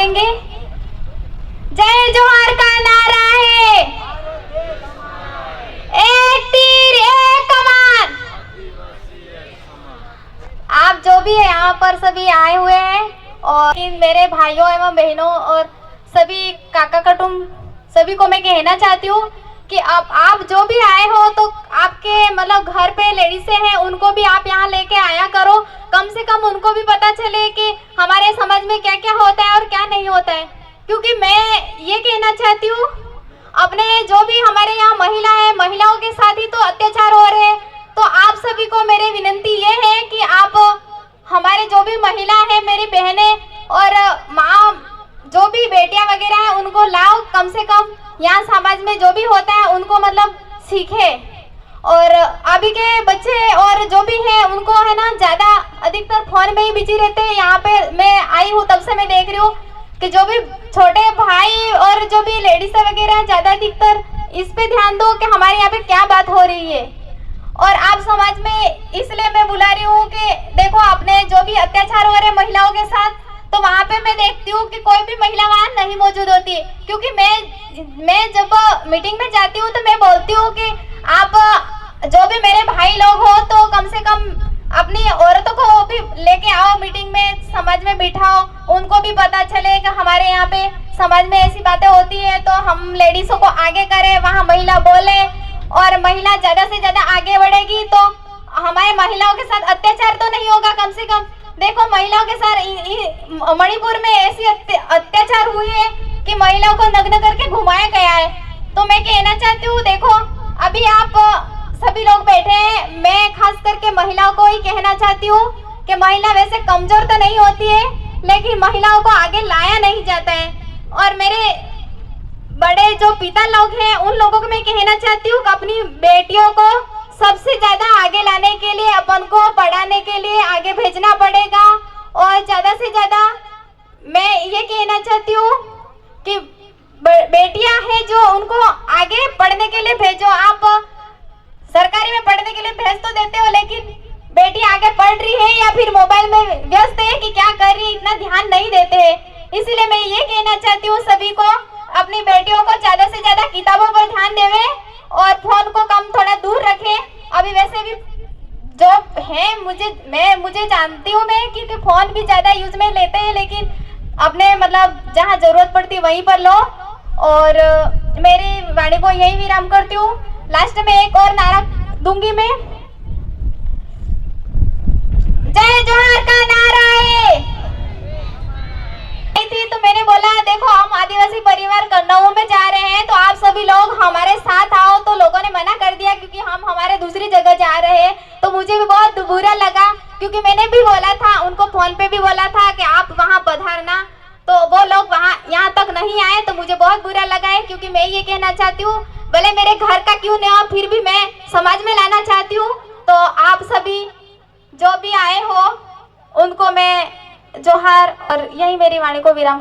बोलेंगे। जय जोहार का नारा है, एक तीर एक कमान। आप जो भी है यहाँ पर सभी आए हुए हैं और मेरे भाइयों एवं बहनों और सभी काका कुटुंब सभी को मैं कहना चाहती हूँ कि आप जो भी आए हो तो आपके मतलब घर पे लेडीज हैं उनको भी आप यहाँ लेके आया करो। कम से कम उनको भी पता चले कि हमारे समाज में क्या क्या होता है और क्या नहीं होता है। क्योंकि मैं ये कहना चाहती हूँ अपने जो भी हमारे यहाँ महिला है, महिलाओं के साथ ही तो अत्याचार हो रहे हैं। तो आप सभी को मेरी विनती ये है कि आप हमारे जो भी महिला है, मेरी बहनें और माँ जो भी बेटियां वगैरह हैं उनको लाओ। कम से कम यहाँ समाज में जो भी होता है उनको मतलब सीखे। और अभी के बच्चे और जो भी हैं उनको है ना ज़्यादा अधिकतर फोन में ही बिजी रहते हैं। यहाँ पे मैं आई हूँ तब से मैं देख रही हूँ कि जो भी छोटे भाई और जो भी लेडीज वगैरह ज़्यादा अधिकतर इस पे ध्यान दो कि हमारे यहाँ पे क्या बात हो रही है। और आप समाज में इसलिए मैं बुला रही हूँ कि देखो अपने जो भी अत्याचार हो रहे हैं महिलाओं के साथ, तो वहाँ पे मैं देखती हूँ कि कोई भी महिला वहाँ नहीं मौजूद होती। क्योंकि मैं जब मीटिंग में जाती हूँ तो मैं बोलती हूँ कि आप जो भी मेरे भाई लोग हो तो कम से कम अपनी औरतों को भी लेके आओ मीटिंग में, समाज में बिठाओ, उनको भी पता चले कि हमारे यहाँ पे समाज में ऐसी बातें होती है तो हम लेडीजों को आगे करें, वहाँ महिला बोले और महिला ज्यादा से ज्यादा आगे बढ़ेगी तो हमारे महिलाओं के साथ अत्याचार तो नहीं होगा। कम से कम देखो महिलाओं के साथ मणिपुर में ऐसी अत्याचार हुई है कि महिलाओं को नग्न करके घुमाया गया है। तो मैं कहना चाहती हूँ देखो अभी आप सभी लोग बैठे हैं, मैं खास करके महिलाओं को ही कहना चाहती हूँ कि महिला वैसे कमजोर तो नहीं होती है लेकिन महिलाओं को आगे लाया नहीं जाता है। और मेरे बड़े जो पिता लोग हैं उन लोगों को मैं कहना चाहती हूँ कि अपनी बेटियों को सबसे ज्यादा आगे लाने के लिए अपन को पढ़ाने के लिए आगे भेजना पड़ेगा। और ज्यादा से ज्यादा मैं ये कहना चाहती हूँ कि बेटियां हैं जो उनको आगे पढ़ने के लिए भेजो। आप सरकारी में पढ़ने के लिए भेज तो देते हो लेकिन बेटी आगे पढ़ रही है या फिर मोबाइल में व्यस्त है कि क्या कर रही है, इतना ध्यान नहीं देते हैं। इसीलिए मैं ये कहना चाहती हूँ सभी को अपनी बेटियों को ज्यादा से ज्यादा किताबों पर ध्यान देवे और फोन को कम थोड़ा दूर रखे। अभी वैसे भी जो है मुझे जानती हूँ मैं क्योंकि फोन भी ज्यादा यूज में लेते हैं लेकिन अपने मतलब जहाँ जरूरत पड़ती वहीं पर लो। और मेरी वाणी को यही विराम करती हूँ। लास्ट में एक और नारा दूंगी मैं, जय जोहार का नारा है। थी तो मैंने बोला देखो हम आदिवासी परिवार कन्नौज में जा रहे हैं तो आप सभी लोग हमारे साथ आओ। तो लोगों ने मना कर दिया क्योंकि हम हमारे दूसरी जगह जा रहे हैं। तो मुझे भी बहुत बुरा लगा क्योंकि मैंने भी बोला था, उनको फोन पे भी बोला था कि आप वहाँ पधारना, तो वो लोग वहाँ यहाँ तक नहीं आए। तो मुझे बहुत बुरा लगा है क्योंकि मैं ये कहना चाहती हूँ भले मेरे घर का क्यों नहीं हो फिर भी मैं समाज में लाना चाहती हूँ। तो आप सभी जो भी आए हो उनको मैं जोहार और यही मेरी वाणी को विराम